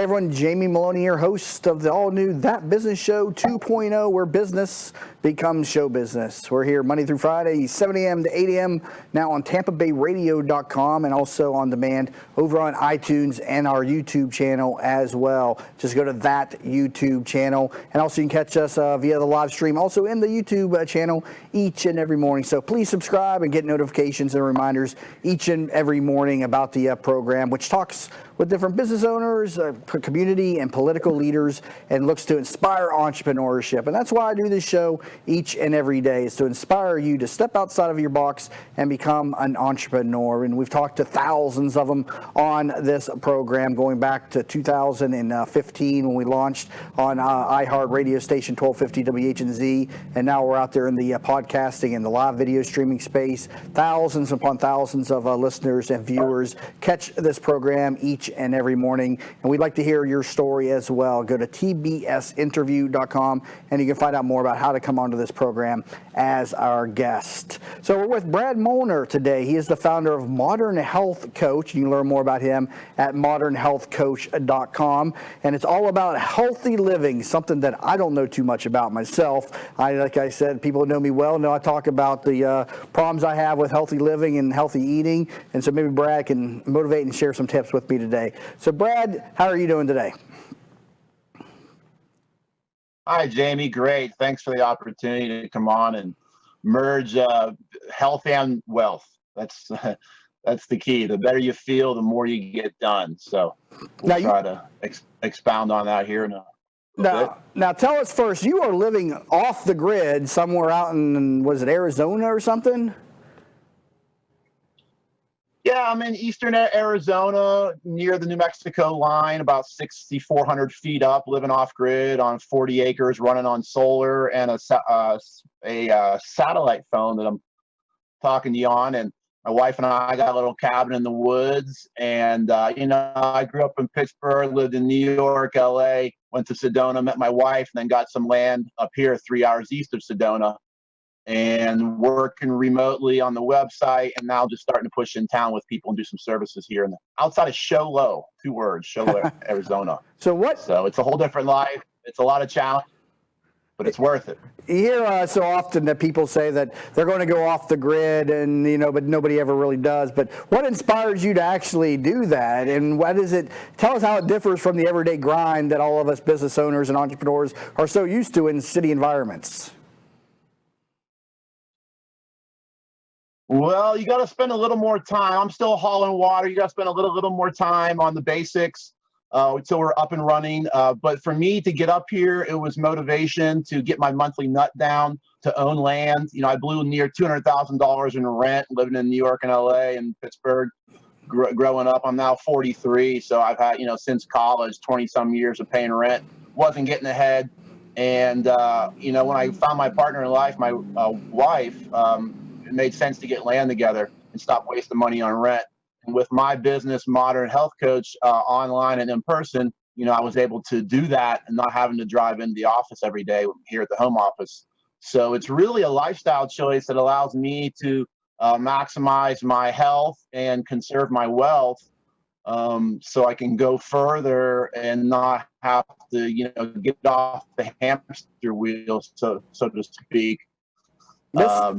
everyone, Jamie Meloni here, host of the all-new That Business Show 2.0, where business becomes show business. We're here Monday through Friday, 7 a.m. to 8 a.m., now on TampaBayRadio.com and also on demand over on iTunes and our YouTube channel as well. Just go to that YouTube channel, and also you can catch us via the live stream, also in the YouTube channel each and every morning. So please subscribe and get notifications and reminders each and every morning about the program, which talks with different business owners, community and political leaders, and looks to inspire entrepreneurship. And that's why I do this show each and every day, is to inspire you to step outside of your box and become an entrepreneur. And we've talked to thousands of them on this program, going back to 2015 when we launched on iHeart radio station 1250 WHNZ. And now we're out there in the podcasting and the live video streaming space. Thousands upon thousands of listeners and viewers catch this program each and every morning, and we'd like to hear your story as well. Go to tbsinterview.com and you can find out more about how to come onto this program as our guest. So we're with Brad Mullner today. He is the founder of Modern Health Coach. You can learn more about him at modernhealthcoach.com, and it's all about healthy living, something that I don't know too much about myself. Like I said, people who know me well know I talk about the problems I have with healthy living and healthy eating, and so maybe Brad can motivate and share some tips with me today. So Brad, how are you doing today? Hi, Jamie. Great. Thanks for the opportunity to come on and merge health and wealth. That's the key. The better you feel, the more you get done. So we'll try to expound on that here Now tell us first, you are living off the grid somewhere out in, was it Arizona or something? Yeah, I'm in eastern Arizona near the New Mexico line, about 6,400 feet up, living off grid on 40 acres, running on solar and a satellite phone that I'm talking to you on. And my wife and I got a little cabin in the woods. And, I grew up in Pittsburgh, lived in New York, LA, went to Sedona, met my wife, and then got some land up here 3 hours east of Sedona, and working remotely on the website, and now just starting to push in town with people and do some services here outside of Show Low, 2 words, Show Low, Arizona. So it's a whole different life. It's a lot of challenge, but it's worth it. You hear so often that people say that they're going to go off the grid, and but nobody ever really does. But what inspires you to actually do that, and what is it? Tell us how it differs from the everyday grind that all of us business owners and entrepreneurs are so used to in city environments. Well, you got to spend a little more time. I'm still hauling water. You got to spend a little more time on the basics until we're up and running. But for me to get up here, it was motivation to get my monthly nut down, to own land. I blew near $200,000 in rent living in New York and LA and Pittsburgh growing up. I'm now 43. So I've had, since college, 20 some years of paying rent, wasn't getting ahead. And, when I found my partner in life, my wife, it made sense to get land together and stop wasting money on rent. And with my business, Modern Health Coach, online and in person, I was able to do that and not having to drive into the office every day here at the home office. So it's really a lifestyle choice that allows me to maximize my health and conserve my wealth, so I can go further and not have to, get off the hamster wheel, so to speak.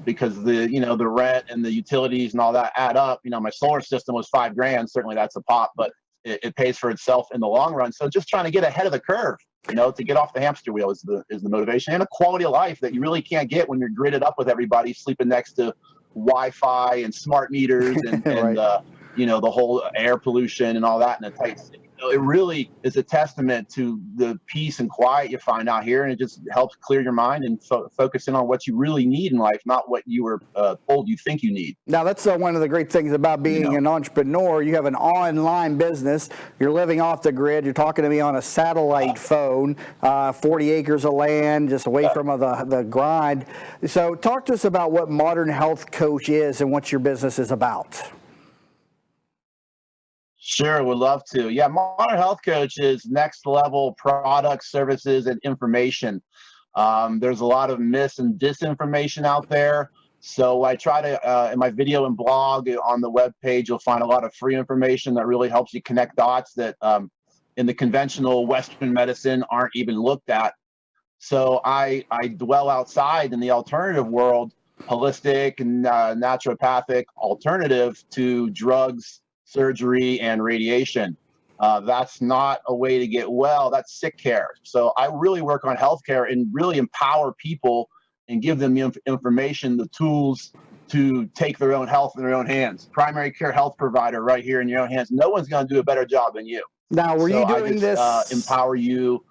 Because the rent and the utilities and all that add up. My solar system was $5,000. Certainly that's a pop, but it pays for itself in the long run. So just trying to get ahead of the curve, to get off the hamster wheel is the motivation, and a quality of life that you really can't get when you're gridded up with everybody, sleeping next to Wi-Fi and smart meters and, right. The whole air pollution and all that in a tight city. It really is a testament to the peace and quiet you find out here, and it just helps clear your mind and focus in on what you really need in life, not what you were told you think you need. Now, that's one of the great things about being an entrepreneur. You have an online business. You're living off the grid. You're talking to me on a satellite phone, 40 acres of land, just away from the grind. So talk to us about what Modern Health Coach is and what your business is about. Sure, would love to. Yeah, Modern Health Coach is next level products, services, and information. There's a lot of mis and disinformation out there. So I try to, in my video and blog on the webpage, you'll find a lot of free information that really helps you connect dots that in the conventional Western medicine aren't even looked at. So I dwell outside in the alternative world, holistic and naturopathic alternative to drugs, surgery, and radiation. That's not a way to get well. That's sick care. So I really work on healthcare and really empower people and give them the information, the tools to take their own health in their own hands. Primary care health provider right here in your own hands. No one's going to do a better job than you. Now, were you doing this? Empower you.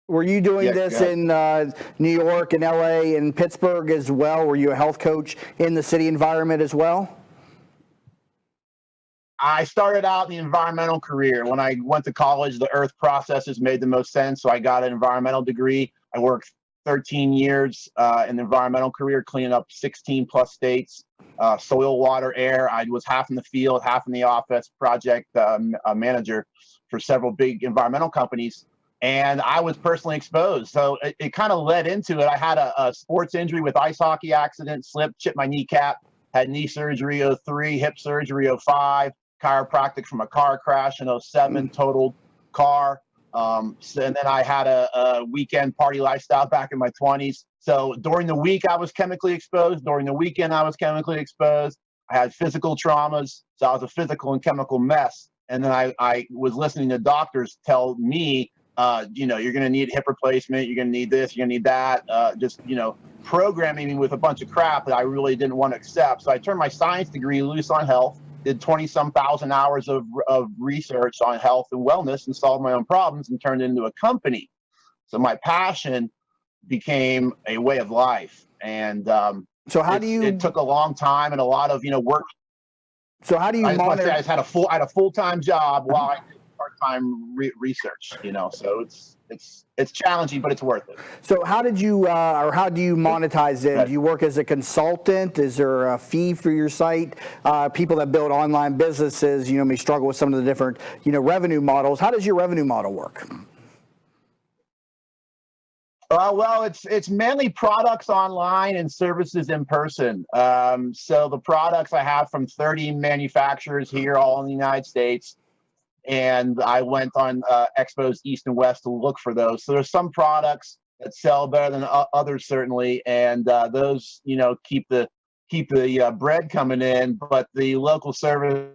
Were you doing this in New York and LA and Pittsburgh as well? Were you a health coach in the city environment as well? I started out in the environmental career. When I went to college, the earth processes made the most sense. So I got an environmental degree. I worked 13 years in the environmental career, cleaning up 16 plus states, soil, water, air. I was half in the field, half in the office, project manager for several big environmental companies. And I was personally exposed. So it kind of led into it. I had a sports injury with ice hockey accident, slipped, chipped my kneecap, had knee surgery 03, hip surgery 05, chiropractic from a car crash in 07, totaled car. And then I had a weekend party lifestyle back in my 20s. So during the week, I was chemically exposed. During the weekend, I was chemically exposed. I had physical traumas. So I was a physical and chemical mess. And then I was listening to doctors tell me, you're going to need hip replacement. You're going to need this. You're going to need that. Programming me with a bunch of crap that I really didn't want to accept. So I turned my science degree loose on health, did 20-some thousand hours of research on health and wellness and solved my own problems and turned it into a company. So my passion became a way of life. And so how do you? It took a long time and a lot of work. So how do you monitor? I had a full-time job while I did part-time research. So it's challenging, but it's worth it. So how did you or how do you monetize it? Do you work as a consultant? Is there a fee for your site? People that build online businesses, may struggle with some of the different, revenue models. How does your revenue model work? Well, it's mainly products online and services in person. So the products I have from 30 manufacturers here, all in the United States. And I went on expos east and west to look for those. So there's some products that sell better than others, certainly, and those keep the bread coming in. But the local services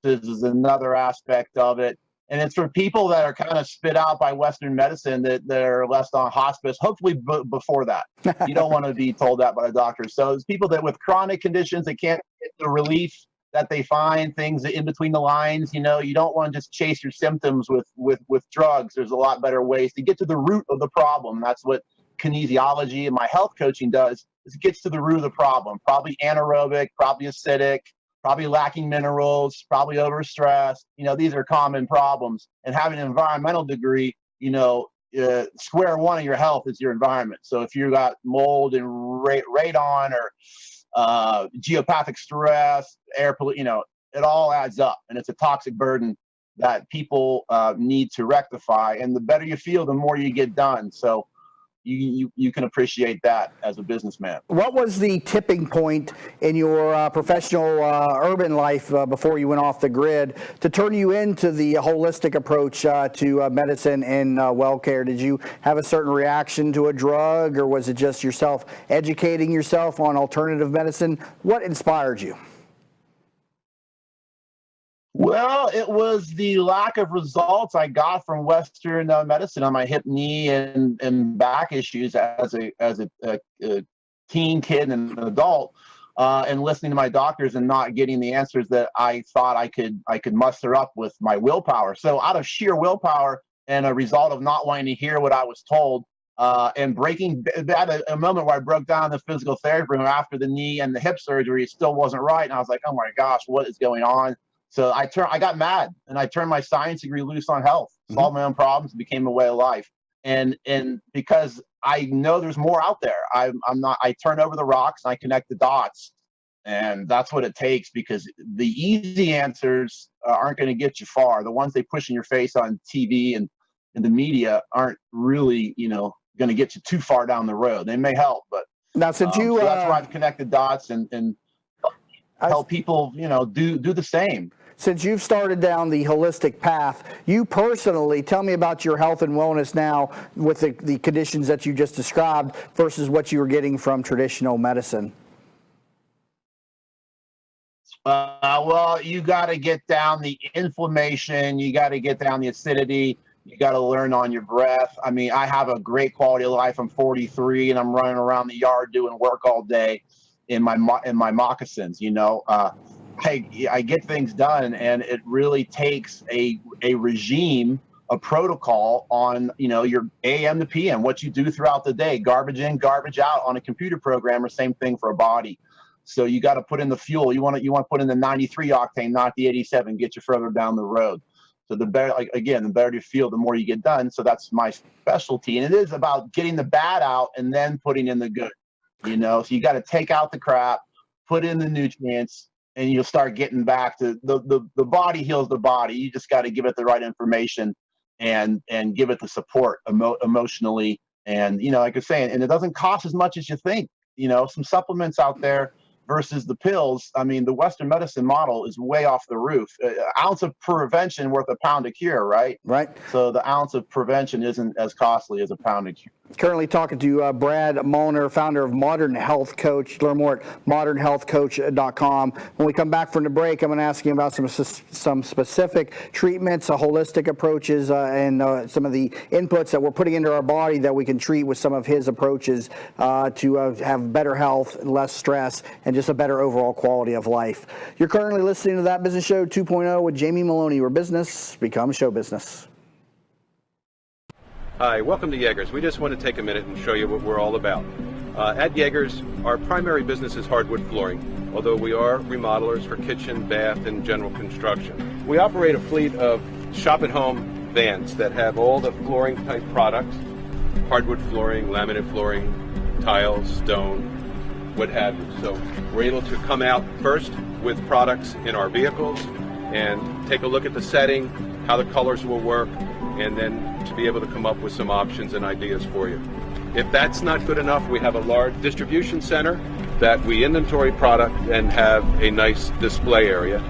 is another aspect of it, and it's for people that are kind of spit out by Western medicine that are left on hospice. Hopefully, before that, you don't want to be told that by the doctor. So it's people that with chronic conditions that can't get the relief that they find, things in between the lines. You don't want to just chase your symptoms with drugs. There's a lot better ways to get to the root of the problem. That's what kinesiology and my health coaching does, is it gets to the root of the problem. Probably anaerobic, probably acidic, probably lacking minerals, probably overstressed. These are common problems. And having an environmental degree, square one of your health is your environment. So if you got mold and radon or geopathic stress, air pollution, it all adds up, and it's a toxic burden that people need to rectify. And the better you feel, the more you get done. So you can appreciate that as a businessman. What was the tipping point in your professional urban life before you went off the grid to turn you into the holistic approach to medicine and well care? Did you have a certain reaction to a drug, or was it just yourself educating yourself on alternative medicine? What inspired you? Well, it was the lack of results I got from Western medicine on my hip, knee, and back issues as a teen, kid, and an adult, and listening to my doctors and not getting the answers that I thought I could muster up with my willpower. So out of sheer willpower and a result of not wanting to hear what I was told, and breaking at a moment where I broke down in the physical therapy room after the knee and the hip surgery, it still wasn't right. And I was like, oh my gosh, what is going on? So I got mad, and I turned my science degree loose on health, solved my own problems, became a way of life. And because I know there's more out there, I turn over the rocks and I connect the dots, and that's what it takes, because the easy answers aren't going to get you far. The ones they push in your face on TV and in the media aren't really, going to get you too far down the road. They may help, but now since you, so that's where I've connected dots and help people, do the same. Since you've started down the holistic path, you personally, tell me about your health and wellness now with the conditions that you just described versus what you were getting from traditional medicine. Well, you got to get down the inflammation. You got to get down the acidity. You got to learn on your breath. I mean, I have a great quality of life. I'm 43 and I'm running around the yard doing work all day in my moccasins. I get things done, and it really takes a regime, a protocol on your AM to PM, what you do throughout the day, garbage in, garbage out on a computer program, or same thing for a body. So you got to put in the fuel. You want to put in the 93 octane, not the 87. Get you further down the road. So the better, the better you feel, the more you get done. So that's my specialty, and it is about getting the bad out and then putting in the good. So you got to take out the crap, put in the nutrients, and you'll start getting back to the body heals the body. You just got to give it the right information and give it the support emotionally. And, like I was saying, and it doesn't cost as much as you think. Some supplements out there versus the pills. I mean, the Western medicine model is way off the roof. An ounce of prevention worth a pound of cure, right? Right. So the ounce of prevention isn't as costly as a pound of cure. Currently talking to Brad Mullner, founder of Modern Health Coach. Learn more at modernhealthcoach.com. When we come back from the break, I'm going to ask you about some specific treatments, holistic approaches, and some of the inputs that we're putting into our body that we can treat with some of his approaches to have better health, less stress, and just a better overall quality of life. You're currently listening to That Business Show 2.0 with Jamie Meloni, where business becomes show business. Hi, welcome to Yeager's. We just want to take a minute and show you what we're all about. At Yeager's, our primary business is hardwood flooring, although we are remodelers for kitchen, bath, and general construction. We operate a fleet of shop-at-home vans that have all the flooring-type products, hardwood flooring, laminate flooring, tiles, stone, what have you. So we're able to come out first with products in our vehicles and take a look at the setting, how the colors will work, and then to be able to come up with some options and ideas for you. If that's not good enough, we have a large distribution center that we inventory product and have a nice display area.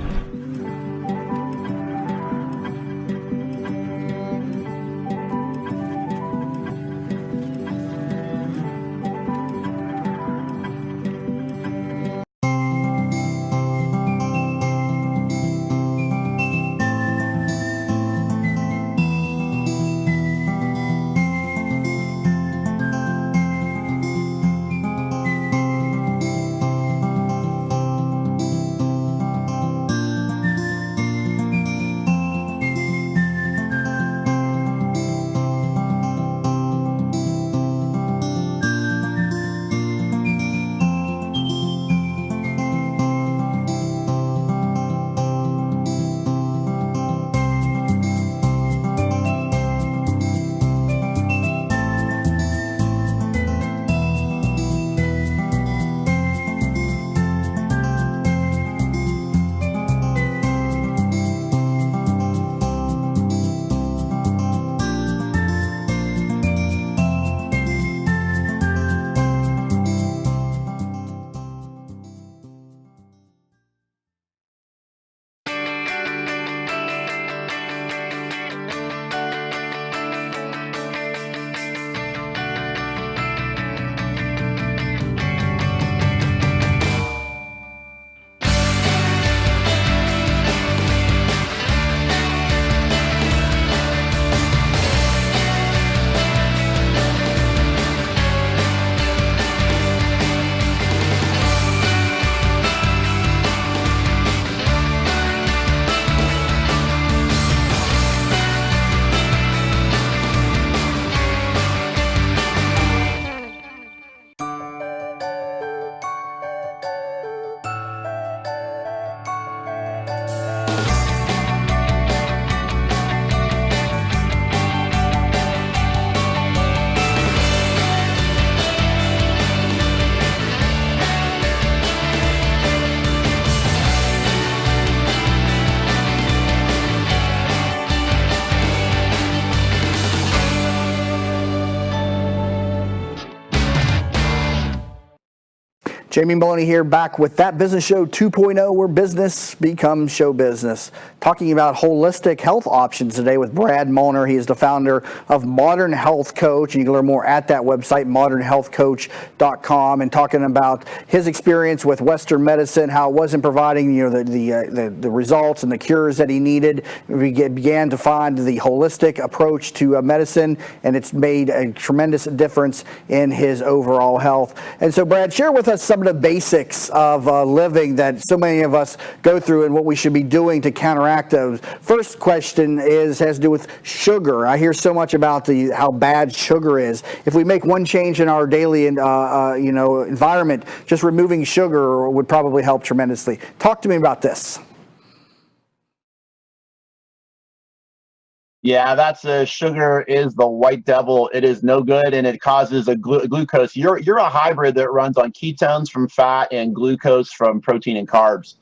Jamie Meloni here, back with That Business Show 2.0, where business becomes show business. Talking about holistic health options today with Brad Mullner. He is the founder of Modern Health Coach, and you can learn more at that website, modernhealthcoach.com, and talking about his experience with Western medicine, how it wasn't providing the results and the cures that he needed. We began to find the holistic approach to medicine, and it's made a tremendous difference in his overall health. And so, Brad, share with us some of the basics of living that so many of us go through and what we should be doing to counteract those. First question has to do with sugar. I hear so much about how bad sugar is. If we make one change in our daily environment, just removing sugar would probably help tremendously. Talk to me about this. Yeah, sugar is the white devil. It is no good, and it causes a glucose. You're a hybrid that runs on ketones from fat and glucose from protein and carbs.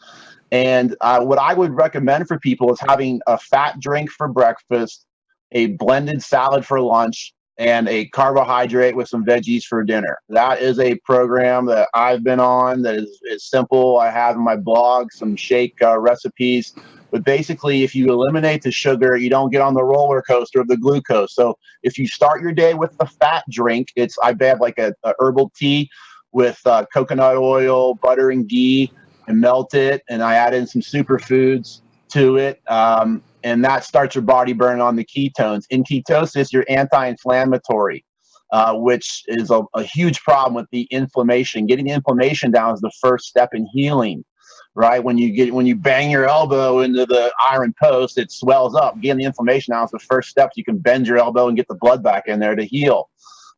And what I would recommend for people is having a fat drink for breakfast, a blended salad for lunch, and a carbohydrate with some veggies for dinner. That is a program that I've been on that is simple. I have in my blog some shake recipes. But basically, if you eliminate the sugar, you don't get on the roller coaster of the glucose. So if you start your day with the fat drink, I have like a herbal tea with coconut oil, butter, and ghee, and melt it. And I add in some superfoods to it. And that starts your body burning on the ketones. In ketosis, you're anti-inflammatory, which is a huge problem with the inflammation. Getting the inflammation down is the first step in healing. Right, when you bang your elbow into the iron post, it swells up. Getting the inflammation out is the first step. You can bend your elbow and get the blood back in there to heal.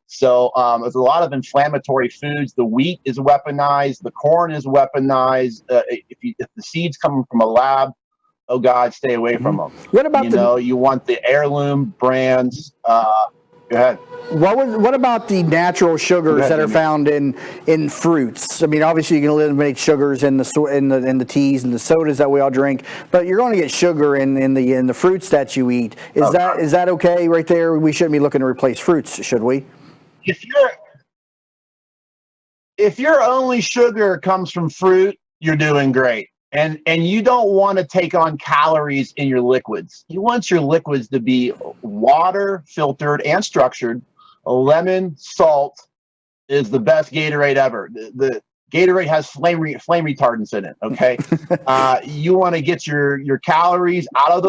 So there's a lot of inflammatory foods. The wheat is weaponized. The corn is weaponized. If the seeds come from a lab, oh God, stay away from them. What about you want the heirloom brands? Go ahead. What about the natural sugars that are found in fruits? I mean, obviously you can eliminate sugars in the teas and the sodas that we all drink, but you're going to get sugar in the fruits that you eat. Is that okay right there? We shouldn't be looking to replace fruits, should we? If your only sugar comes from fruit, you're doing great. And you don't want to take on calories in your liquids. You want your liquids to be water, filtered, and structured. Lemon salt is the best Gatorade ever. The Gatorade has flame retardants in it. Okay, you want to get your calories out of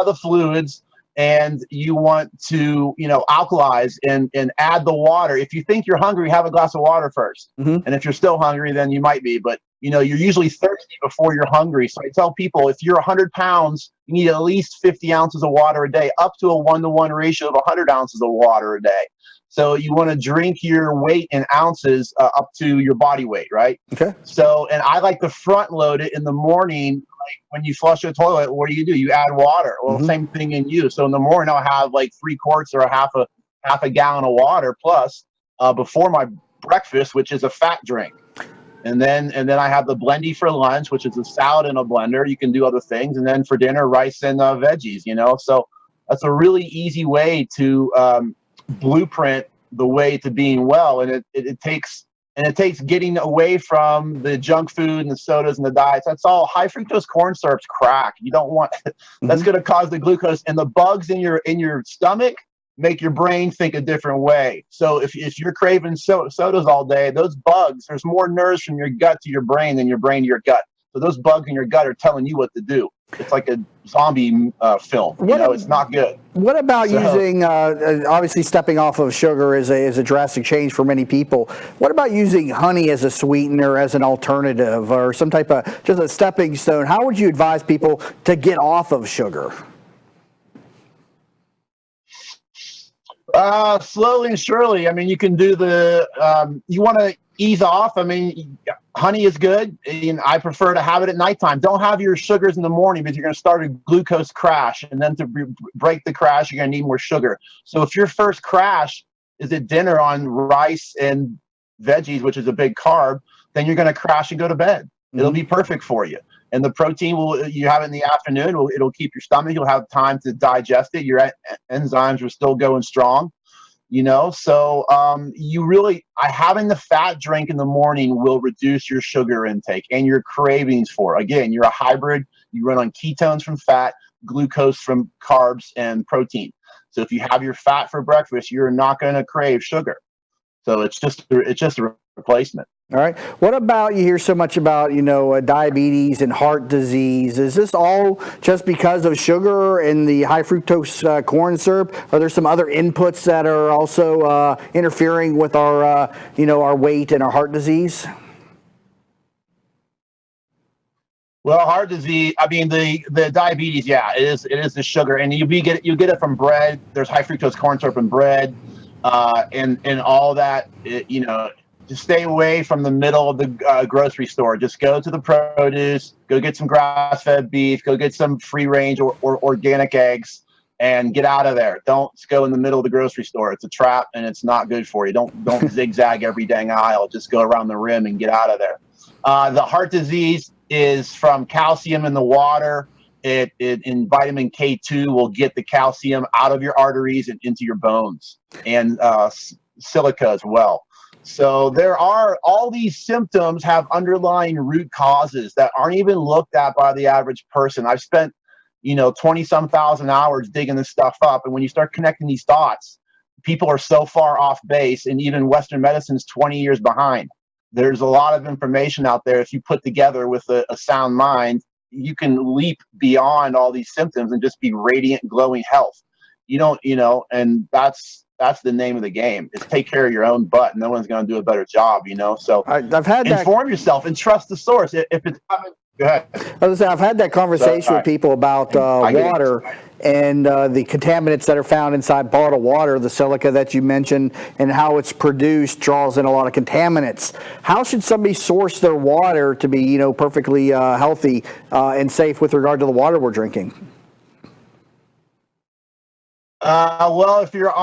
the fluids, and you want to alkalize and add the water. If you think you're hungry, have a glass of water first. And if you're still hungry, then you might be. But you're usually thirsty before you're hungry. So I tell people, if you're 100 pounds, you need at least 50 ounces of water a day, up to a 1-to-1 ratio of 100 ounces of water a day. So you want to drink your weight in ounces up to your body weight, right? Okay. So, and I like to front load it in the morning. Like when you flush the toilet, what do? You add water. Well, same thing in you. So in the morning, I'll have like 3 quarts or half a gallon of water plus before my breakfast, which is a fat drink. And then I have the blendy for lunch, which is a salad in a blender. You can do other things. And then for dinner, rice and veggies, So that's a really easy way to blueprint the way to being well. And it takes getting away from the junk food and the sodas and the diets. That's all. High fructose corn syrup's crack. You don't want that's going to cause the glucose, and the bugs in your stomach make your brain think a different way. So if you're craving sodas all day, those bugs, there's more nerves from your gut to your brain than your brain to your gut. So those bugs in your gut are telling you what to do. It's like a zombie film. It's not good. What about using, obviously stepping off of sugar is a drastic change for many people. What about using honey as a sweetener, as an alternative, or some type of, just a stepping stone? How would you advise people to get off of sugar? Slowly and surely. I mean, you can do you want to ease off. I mean, honey is good. And I prefer to have it at nighttime. Don't have your sugars in the morning because you're going to start a glucose crash. And then to break the crash, you're going to need more sugar. So if your first crash is at dinner on rice and veggies, which is a big carb, then you're going to crash and go to bed. It'll be perfect for you. And the protein you have it in the afternoon. It'll keep your stomach. You'll have time to digest it. Your enzymes are still going strong. So having the fat drink in the morning will reduce your sugar intake and your cravings for. Again, you're a hybrid. You run on ketones from fat, glucose from carbs, and protein. So if you have your fat for breakfast, you're not going to crave sugar. So it's just a replacement. All right. What about, you hear so much about, diabetes and heart disease? Is this all just because of sugar and the high fructose corn syrup? Are there some other inputs that are also interfering with our, our weight and our heart disease? Well, heart disease, the diabetes, yeah, it is the sugar. And you get it from bread. There's high fructose corn syrup in bread, and all that, just stay away from the middle of the grocery store. Just go to the produce, go get some grass-fed beef, go get some free-range or organic eggs, and get out of there. Don't go in the middle of the grocery store. It's a trap, and it's not good for you. Don't zigzag every dang aisle. Just go around the rim and get out of there. The heart disease is from calcium in the water. It in vitamin K2 will get the calcium out of your arteries and into your bones, and silica as well. So there are all these symptoms have underlying root causes that aren't even looked at by the average person. I've spent, 20 some thousand hours digging this stuff up. And when you start connecting these dots, people are so far off base, and even Western medicine's 20 years behind. There's a lot of information out there. If you put together with a sound mind, you can leap beyond all these symptoms and just be radiant, glowing health. And that's the name of the game, is take care of your own butt. No one's going to do a better job, So I've had inform yourself and trust the source. If it's coming, go ahead. I've had that conversation with people about water and the contaminants that are found inside bottled water, the silica that you mentioned, and how it's produced draws in a lot of contaminants. How should somebody source their water to be, perfectly healthy and safe with regard to the water we're drinking? Well, if you're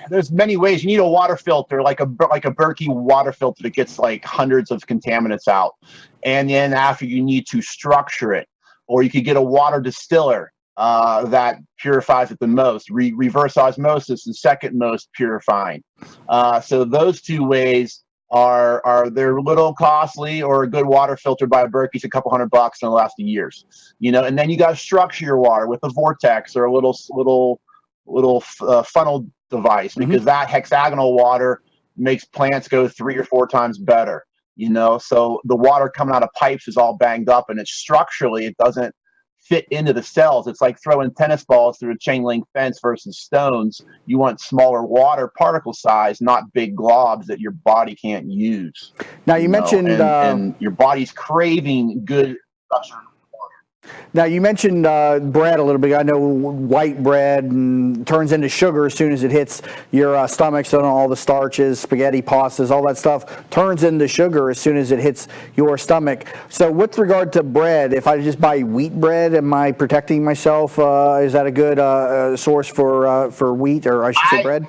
there's many ways. You need a water filter, like a Berkey water filter that gets like hundreds of contaminants out. And then after, you need to structure it, or you could get a water distiller that purifies it the most. Reverse osmosis is second most purifying. So those two ways they're a little costly, or a good water filter by a Berkey's a couple $100 and it'll last years. And then you got to structure your water with a vortex or a little funnel device, because that hexagonal water makes plants go 3 or 4 times better. So the water coming out of pipes is all banged up, and it doesn't fit into the cells. It's like throwing tennis balls through a chain link fence versus stones. You want smaller water particle size, not big globs that your body can't use. Now you mentioned and your body's craving good structure. Now, you mentioned bread a little bit. I know white bread turns into sugar as soon as it hits your stomach. So all the starches, spaghetti, pastas, all that stuff turns into sugar as soon as it hits your stomach. So with regard to bread, if I just buy wheat bread, am I protecting myself? Is that a good source for wheat, or I should say bread?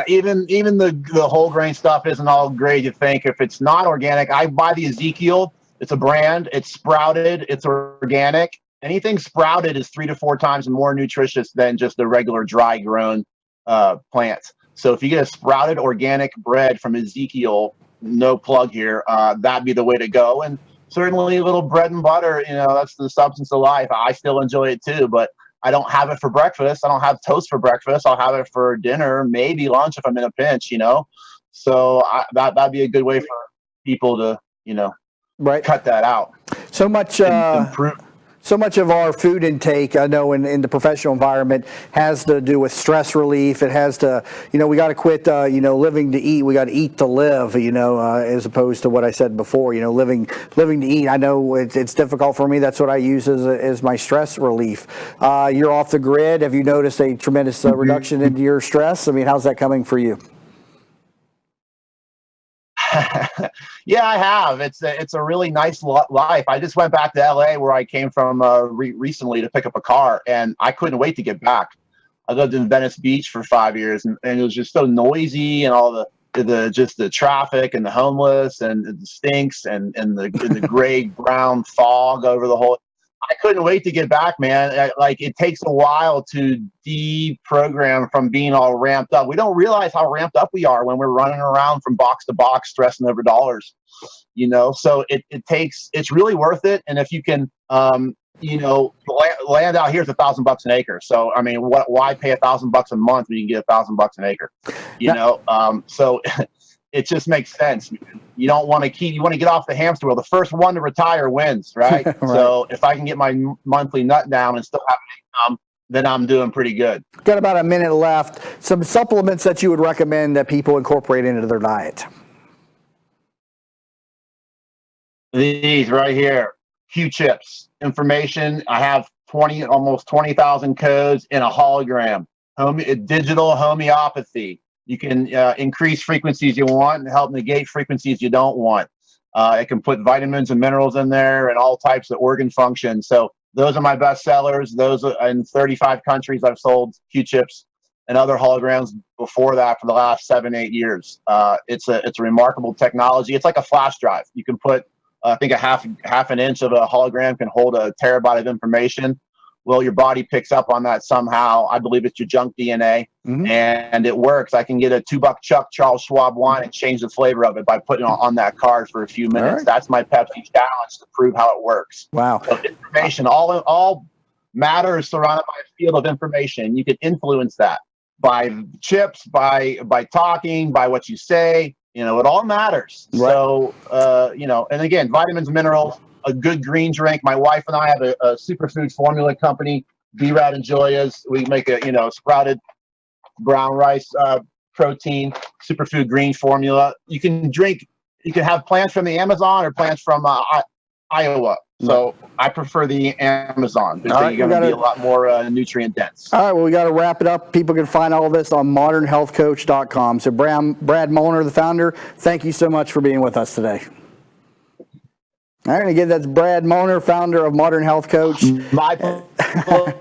Even the whole grain stuff isn't all great, you think. If it's not organic, I buy the Ezekiel. It's a brand. It's sprouted. It's organic. Anything sprouted is 3 to 4 times more nutritious than just the regular dry grown plant. So if you get a sprouted organic bread from Ezekiel, no plug here, that'd be the way to go. And certainly a little bread and butter, that's the substance of life. I still enjoy it too, but I don't have it for breakfast. I don't have toast for breakfast. I'll have it for dinner, maybe lunch if I'm in a pinch, So that'd be a good way for people to, right, cut that out. So much of our food intake, I know, in the professional environment, has to do with stress relief. It has to, we got to quit, living to eat. We got to eat to live, as opposed to what I said before, living to eat. I know it's difficult for me. That's what I use as my stress relief. You're off the grid. Have you noticed a tremendous reduction in your stress? I mean, how's that coming for you? Yeah, I have. It's a really nice life. I just went back to LA, where I came from recently, to pick up a car, and I couldn't wait to get back. I lived in Venice Beach for 5 years, and it was just so noisy, and all the traffic and the homeless and the stinks and the gray brown fog over the whole. I couldn't wait to get back, man. Like, it takes a while to deprogram from being all ramped up. We don't realize how ramped up we are when we're running around from box to box, stressing over dollars. So it's really worth it. And if you can, land out here is $1,000 an acre. So I mean, why pay $1,000 a month when you can get $1,000 an acre? So it just makes sense. You don't want to you want to get off the hamster wheel. The first one to retire wins, right? Right. So if I can get my monthly nut down and still have an income, then I'm doing pretty good. Got about a minute left. Some supplements that you would recommend that people incorporate into their diet. These right here, Q-chips, information. I have almost 20,000 codes in a hologram. Digital homeopathy. You can increase frequencies you want and help negate frequencies you don't want. It can put vitamins and minerals in there and all types of organ functions. So those are my best sellers. Those are in 35 countries. I've sold Q-chips and other holograms before that for the last 7-8 years. It's a remarkable technology. It's like a flash drive. You can put, I think, a half an inch of a hologram can hold a terabyte of information. Well, your body picks up on that somehow. I believe it's your junk DNA, and it works. I can get a $2 Chuck Charles Schwab wine and change the flavor of it by putting it on that card for a few minutes. Right. That's my Pepsi challenge to prove how it works. Wow. So information, all matter is surrounded by a field of information. You can influence that by chips, by talking, by what you say. It all matters. Right. So, and again, vitamins, minerals, a good green drink. My wife and I have a superfood formula company, B-Rad and Joya's. We make a sprouted brown rice protein superfood green formula. You can have plants from the Amazon or plants from Iowa. So I prefer the Amazon because you're going to be a lot more nutrient dense. All right, well, we got to wrap it up. People can find all of this on modernhealthcoach.com. So Brad Mullner, the founder, thank you so much for being with us today. All right, again, that's Brad Mullner, founder of Modern Health Coach. My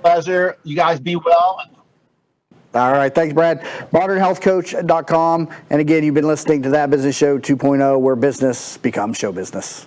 pleasure. You guys be well. All right, thanks, Brad. ModernHealthCoach.com. And again, you've been listening to That Business Show 2.0, where business becomes show business.